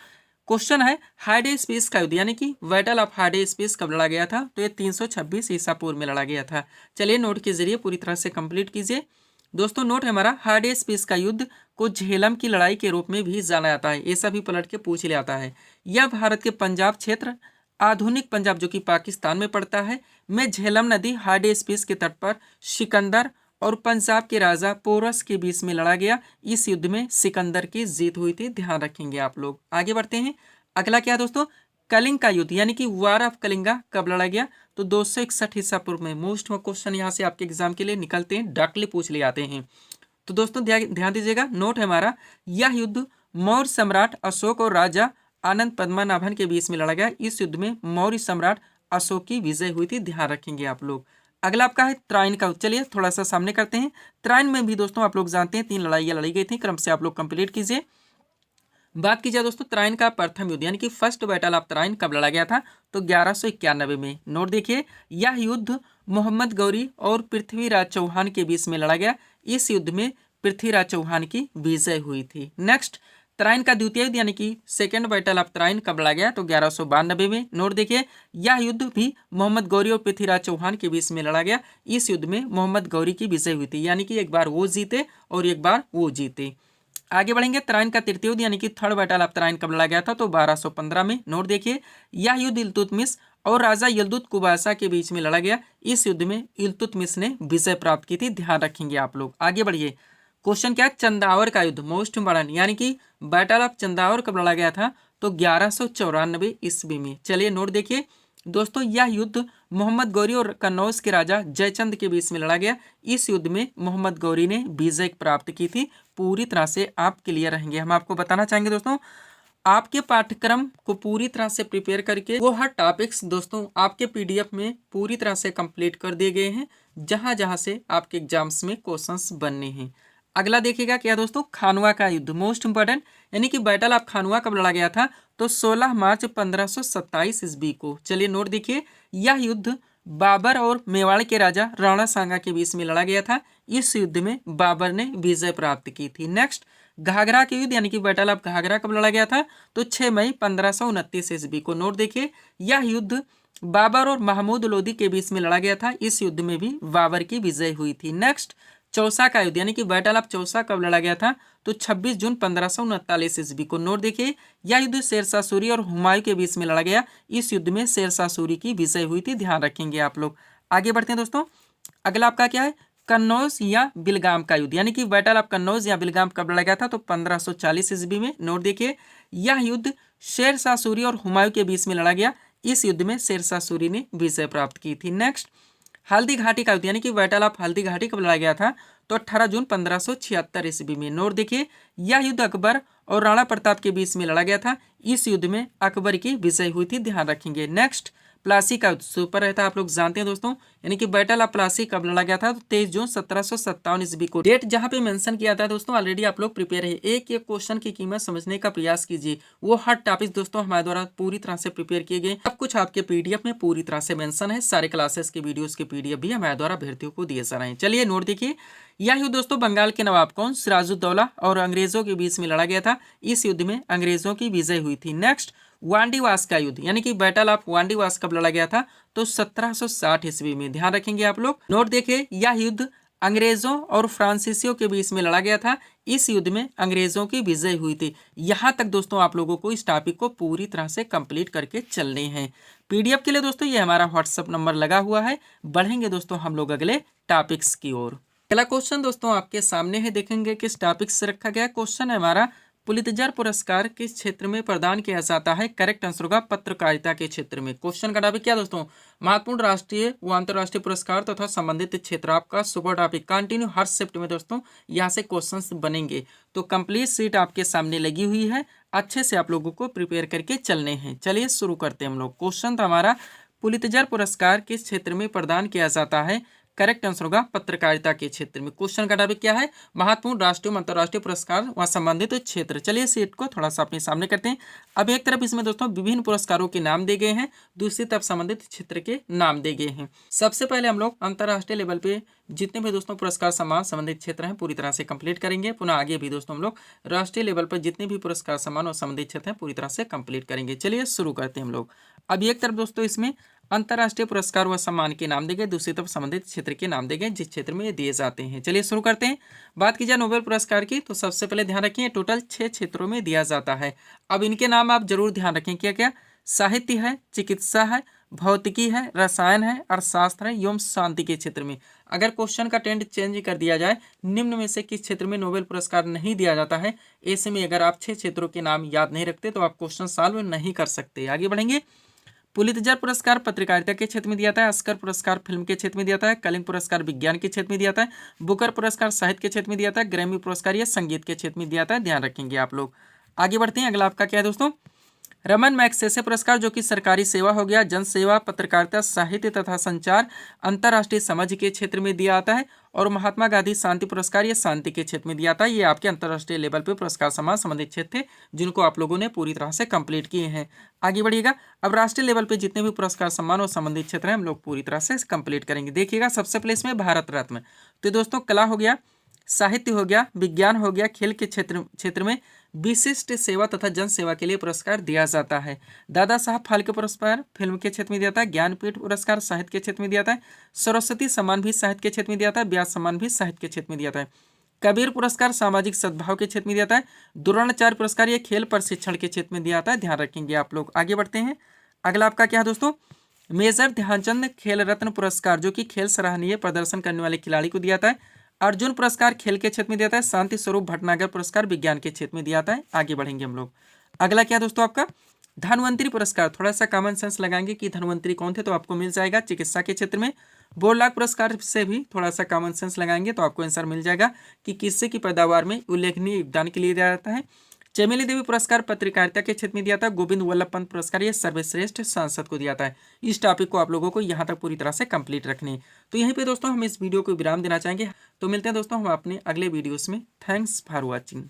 क्वेश्चन है हाइडेस्पिस का युद्ध यानी कि बैटल ऑफ हाइडेस्पिस कब लड़ा गया था? तो ये 326 ईसा पूर्व में लड़ा गया था। चलिए नोट के जरिए पूरी तरह से कंप्लीट कीजिए। दोस्तों नोट है हमारा, हाइडेस्पिस का युद्ध को झेलम की लड़ाई के रूप में भी जाना जाता है। ये सभी पलट के पूछ ले आता है। यह भारत के पंजाब क्षेत्र, आधुनिक पंजाब जो कि पाकिस्तान में पड़ता है, में झेलम नदी हाइडेस्पिस के तट पर सिकंदर और पंजाब के राजा पोरस के बीच में लड़ा गया। इस युद्ध में सिकंदर की जीत हुई थी, ध्यान रखेंगे आप लोग। आगे बढ़ते हैं। अगला क्या दोस्तों? कलिंग का युद्ध यानी कि वार ऑफ कलिंगा कब लड़ा गया? तो 261 ईसा पूर्व में। मोस्ट क्वेश्चन यहाँ से आपके एग्जाम के लिए निकलते हैं, डायरेक्टली पूछ ले आते हैं। तो दोस्तों ध्यान दीजिएगा, नोट है हमारा, यह युद्ध मौर्य सम्राट अशोक और राजा आनंद पद्मनाभन के बीच में लड़ा गया। इस युद्ध में मौर्य सम्राट अशोक की विजय हुई थी, ध्यान रखेंगे आप लोग। अगला आपका है त्राइन का। चलिए थोड़ा सा सामने करते हैं। त्राइन में भी दोस्तों आप लोग जानते हैं 3 लड़ाइयाँ लड़ी गई थी, क्रम से आप लोग कंप्लीट कीजिए। बात की जाए दोस्तों त्राइन का प्रथम युद्ध यानी कि फर्स्ट बैटल ऑफ त्राइन कब लड़ा गया था? तो 1191 में। नोट देखिए, यह युद्ध मोहम्मद गौरी और पृथ्वीराज चौहान के बीच में लड़ा गया। इस युद्ध में पृथ्वीराज चौहान की विजय हुई थी। नेक्स्ट, त्राइन का द्वितीय युद्ध यानी कि सेकेंड बैटल ऑफ त्राइन कब लड़ा गया? तो 1192 में। नोट देखिए, यह युद्ध भी मोहम्मद गौरी और पृथ्वीराज चौहान के बीच में लड़ा गया। इस युद्ध में मोहम्मद गौरी की विजय हुई थी, यानी कि एक बार वो जीते और एक बार वो जीते। आगे बढ़ेंगे। त्राइन का तृतीय युद्ध यानी कि थर्ड बैटल ऑफ त्राइन कब लड़ा गया था? तो 1215 में। नोट देखिए, यह युद्ध इल्तुतमिश और राजा यल्दुत कुबासा के बीच में लड़ा गया। इस युद्ध में इल्तुतमिश ने विजय प्राप्त की थी, ध्यान रखेंगे आप लोग। आगे बढ़िए। क्वेश्चन क्या है? चंदावर का युद्ध, मोस्ट इंपॉर्टेंट, यानी कि बैटल ऑफ चंदावर कब लड़ा गया था? तो 1194 ईस्वी में। चलिए नोट देखिए दोस्तों, यह युद्ध मोहम्मद गौरी और कन्नौज के राजा जयचंद के बीच में लड़ा गया। इस युद्ध में मोहम्मद गौरी ने विजय प्राप्त की थी। पूरी तरह से आप क्लियर रहेंगे। हम आपको बताना चाहेंगे दोस्तों, आपके पाठ्यक्रम को पूरी तरह से प्रिपेयर करके वो हर टॉपिक्स दोस्तों आपके पीडीएफ में पूरी तरह से कंप्लीट कर दिए गए हैं, जहां जहां से आपके एग्जाम्स में क्वेश्चंस बनने हैं। अगला देखिएगा क्या दोस्तों? खानवा का युद्ध, मोस्ट इंपॉर्टेंट, यानी कि बैटल ऑफ खानवा कब लड़ा गया था? तो 16 मार्च 1527 ईस्वी को। चलिए नोट देखिए, यह युद्ध बाबर और मेवाड़ के राजा राणा सांगा के बीच में लड़ा गया था। इस युद्ध में बाबर ने विजय प्राप्त की थी। नेक्स्ट, घाघरा के युद्ध यानी कि बैटल ऑफ घाघरा कब लड़ा गया था? तो 6 मई 1529 ईस्वी को। नोट देखिए, यह युद्ध बाबर और महमूद लोदी के बीच में लड़ा गया था। इस युद्ध में भी बाबर की विजय हुई थी। नेक्स्ट, चौसा का युद्ध यानी कि बैटल ऑफ चौसा कब लड़ा गया था? तो 26 जून 1539 ईस्वी को। नोट देखिए, यह युद्ध शेरशाह सूरी और हुमायूं के बीच में लड़ा गया। इस युद्ध में शेरशाह सूरी की विजय हुई थी, ध्यान रखेंगे आप लोग। आगे बढ़ते हैं दोस्तों। अगला आपका क्या है? कन्नौज या बिलगाम का युद्ध, यानी कि बैटल ऑफ कन्नौज या बिलगाम कब लड़ा गया था? तो 1540 ईस्वी में। नोट देखिए, यह युद्ध शेरशाह सूरी और हुमायूं के बीच में लड़ा गया। इस युद्ध में शेरशाह सूरी ने विजय प्राप्त की थी। नेक्स्ट, हल्दी घाटी का युद्ध यानी कि बैटल ऑफ हल्दी घाटी कब लड़ा गया था? तो 18 जून 1576 ईस्वी में। नोट देखिए, यह युद्ध अकबर और राणा प्रताप के बीच में लड़ा गया था। इस युद्ध में अकबर की विजय हुई थी, ध्यान रखेंगे। नेक्स्ट, प्लासी का युद्ध सुपर रहता है, आप लोग जानते हैं दोस्तों, यानी कि बैटल ऑफ प्लासी कब लड़ा गया था? तो 23 जून 1757 ईस्वी को। डेट जहां पे मेंशन किया था दोस्तों, ऑलरेडी आप लोग प्रिपेयर है। एक एक क्वेश्चन की कीमत समझने का प्रयास कीजिए। वो हर टॉपिक दोस्तों हमारे द्वारा पूरी तरह से प्रिपेयर किए गए, सब कुछ आपके पीडीएफ में पूरी तरह से मेंशन है। सारे क्लासेस के वीडियोस के पीडीएफ भी हमारे द्वारा अभ्यर्थियों को दिए जा रहे हैं। चलिए नोट देखिए, यह युद्ध दोस्तों बंगाल के नवाब कौन सिराजुद्दौला और अंग्रेजों के बीच में लड़ा गया था। इस युद्ध में अंग्रेजों की विजय हुई थी। नेक्स्ट, वांडीवास का युद्ध यानी कि बैटल ऑफ वांडीवास कब लड़ा गया था? तो 1760 ईस्वी में, ध्यान रखेंगे आप लोग। नोट देखिए, यह युद्ध अंग्रेजों और फ्रांसीसियों के बीच में लड़ा गया था। इस युद्ध में अंग्रेजों की विजय हुई थी। यहाँ तक दोस्तों आप लोगों को इस टॉपिक को पूरी तरह से कंप्लीट करके चलने हैं। पीडीएफ के लिए दोस्तों ये हमारा व्हाट्सएप नंबर लगा हुआ है। बढ़ेंगे दोस्तों हम लोग अगले टॉपिक्स की ओर। पहला क्वेश्चन दोस्तों आपके सामने है, देखेंगे किस टॉपिक से रखा गया। क्वेश्चन है हमारा, पुलित्जर पुरस्कार किस क्षेत्र में प्रदान किया जाता है? करेक्ट आंसर होगा पत्रकारिता के क्षेत्र में। क्वेश्चन का टॉपिक क्या दोस्तों? महत्वपूर्ण राष्ट्रीय व अंतर्राष्ट्रीय पुरस्कार तथा संबंधित क्षेत्र। आपका सुपर टॉपिक कंटिन्यू हर शिफ्ट में दोस्तों यहाँ से क्वेश्चंस बनेंगे। तो कंप्लीट सीट आपके सामने लगी हुई है, अच्छे से आप लोगों को प्रिपेयर करके चलने हैं। चलिए शुरू करते हैं हम लोग। क्वेश्चन था हमारा, पुलित्जर पुरस्कार किस क्षेत्र में प्रदान किया जाता है? करेक्ट आंसर होगा पत्रकारिता के क्षेत्र में। क्वेश्चन का टॉपिक क्या है? महत्वपूर्ण राष्ट्रीय अंतर्राष्ट्रीय पुरस्कार व संबंधित क्षेत्र। चलिए सीट को थोड़ा सा अपने सामने करते हैं। अब एक तरफ इसमें दोस्तों विभिन्न पुरस्कारों के नाम दिए गए हैं, दूसरी तरफ संबंधित क्षेत्र के नाम दिए गए हैं। सबसे पहले हम लोग अंतर्राष्ट्रीय लेवल पे जितने भी दोस्तों पुरस्कार सम्मान संबंधित क्षेत्र हैं पूरी तरह से कंप्लीट करेंगे। पुनः आगे भी दोस्तों हम लोग राष्ट्रीय लेवल पर जितने भी पुरस्कार सम्मान और संबंधित क्षेत्र हैं पूरी तरह से कंप्लीट करेंगे। चलिए शुरू करते हैं हम लोग। अब एक तरफ दोस्तों इसमें अंतर्राष्ट्रीय पुरस्कार व सम्मान के नाम देंगे, दूसरी तरफ संबंधित क्षेत्र के नाम देंगे जिस क्षेत्र में ये दिए जाते हैं। चलिए शुरू करते हैं। बात की जाए नोबेल पुरस्कार की तो सबसे पहले ध्यान रखिए टोटल 6 क्षेत्रों में दिया जाता है। अब इनके नाम आप जरूर ध्यान रखें। क्या क्या? साहित्य है, चिकित्सा है, भौतिकी है, रसायन है, अर्थशास्त्र है एवं शांति के क्षेत्र में। अगर क्वेश्चन का ट्रेंड चेंज कर दिया जाए, निम्न में से किस क्षेत्र में नोबेल पुरस्कार नहीं दिया जाता है, ऐसे में अगर आप 6 क्षेत्रों के नाम याद नहीं रखते तो आप क्वेश्चन सॉल्व नहीं कर सकते। आगे बढ़ेंगे। पुलित्जर पुरस्कार पत्रकारिता के क्षेत्र में दिया जाता है, ऑस्कर पुरस्कार फिल्म के क्षेत्र में दिया जाता है, कलिंग पुरस्कार विज्ञान के क्षेत्र में दिया जाता है, बुकर पुरस्कार साहित्य के क्षेत्र में दिया जाता है, ग्रैमी पुरस्कार या संगीत के क्षेत्र में दिया जाता है। ध्यान रखेंगे आप लोग। आगे बढ़ते हैं। अगला आपका क्या है दोस्तों? रमन मैग्सेसे पुरस्कार जो कि सरकारी सेवा हो गया, जन सेवा, पत्रकारिता, साहित्य तथा संचार, अंतर्राष्ट्रीय समझ के क्षेत्र में दिया जाता है। और महात्मा गांधी शांति पुरस्कार ये शांति के क्षेत्र में दिया जाता है। ये आपके अंतर्राष्ट्रीय लेवल पे पुरस्कार सम्मान संबंधित क्षेत्र थे जिनको आप लोगों ने पूरी तरह से कंप्लीट किए हैं। आगे बढ़िएगा। अब राष्ट्रीय लेवल पे जितने भी पुरस्कार सम्मान और संबंधित क्षेत्र हैं हम लोग पूरी तरह से कंप्लीट करेंगे। देखिएगा सबसे पहले इसमें भारत रत्न। तो दोस्तों कला हो गया, साहित्य हो गया, विज्ञान हो गया, खेल के क्षेत्र में विशिष्ट सेवा तथा जन सेवा के लिए पुरस्कार दिया जाता है। दादा साहब फाल्के पुरस्कार फिल्म के क्षेत्र में दिया जाता है, ज्ञानपीठ पुरस्कार साहित्य के क्षेत्र में दिया जाता है, सरस्वती सम्मान भी साहित्य के क्षेत्र में दिया जाता है, व्यास सम्मान भी साहित्य के क्षेत्र में दिया जाता है, कबीर पुरस्कार सामाजिक सद्भाव के क्षेत्र में दिया जाता है, द्रोणाचार्य पुरस्कार ये खेल प्रशिक्षण के क्षेत्र में दिया जाता है। ध्यान रखेंगे आप लोग। आगे बढ़ते हैं। अगला आपका क्या है दोस्तों? मेजर ध्यानचंद खेल रत्न पुरस्कार जो कि खेल सराहनीय प्रदर्शन करने वाले खिलाड़ी को दिया जाता है। अर्जुन पुरस्कार खेल के क्षेत्र में दिया जाता है। शांति स्वरूप भटनागर पुरस्कार विज्ञान के क्षेत्र में दिया जाता है। आगे बढ़ेंगे हम लोग। अगला क्या दोस्तों आपका? धन्वंतरी पुरस्कार। थोड़ा सा कॉमन सेंस लगाएंगे कि धन्वंतरी कौन थे तो आपको मिल जाएगा चिकित्सा के क्षेत्र में। बोरलाग पुरस्कार से भी थोड़ा सा कॉमन सेंस लगाएंगे तो आपको आंसर मिल जाएगा कि किससे की पैदावार में उल्लेखनीय योगदान के लिए दिया जाता है। चमेली देवी पुरस्कार पत्रकारिता के क्षेत्र में दिया था। गोविंद वल्लभ पंत पुरस्कार ये सर्वश्रेष्ठ सांसद को दिया था। इस टॉपिक को आप लोगों को यहाँ तक पूरी तरह से कंप्लीट रखनी है। तो यहीं पे दोस्तों हम इस वीडियो को विराम देना चाहेंगे। तो मिलते हैं दोस्तों हम अपने अगले वीडियोस में। Thanks for watching.